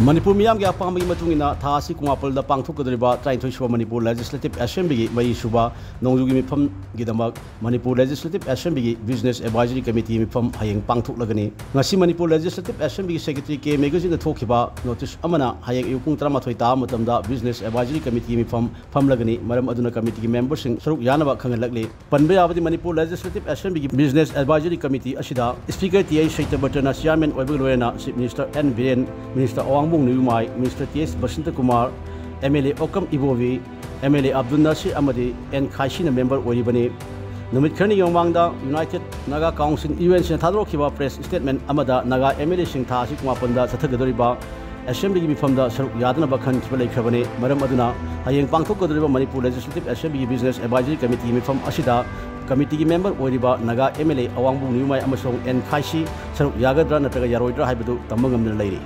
Manipur Miyam Gya Pambi Matungina, Tasi Kumapal, the Pangtukadriba, trying to show Manipur Legislative Assembly, Mai Suba, Nongumi Pam Gidamak, Manipur Legislative Assembly, Business Advisory Committee from Hayang Pangtuk Lagani. Nasi Manipur Legislative Assembly Secretary K. Magazine the Tokiba, notice Amana, Hayang Yukung Tramatoita, Matamda, Business Advisory Committee from Lagani, Madam Aduna Committee members in Saruk Yanaba Kangalagli, Panbea of the Manipur Legislative Assembly Business Advisory Committee, Ashida, Speaker T.A. Shaita Batana, Chairman Oibuena, Chief Minister N. Biren, Minister Owang Nuyumai, Mr. T.S. Basanta Kumar, MLA Okam Ibovi, MLA Abdul Nasir Amadi, and Kaishina member Oribani. Numit Kerni Yomangda, United Naga Council, UN Senatadro Kiba Press Statement Amada, Naga MLA Singta, Sikumapanda, Satagadoriba, Assembly Meephamda, Yaodaba Country Kavani, Madam Aduna, Hayang Pangtukadriba, Manipur Legislative Assembly Business Advisory Committee from Ashida, Committee member Oriba, Naga MLA Awang Nuyumai Amasong, and Kaishi, Yagadra Nataga Yaroidra Hibadu, Tamangam Lady.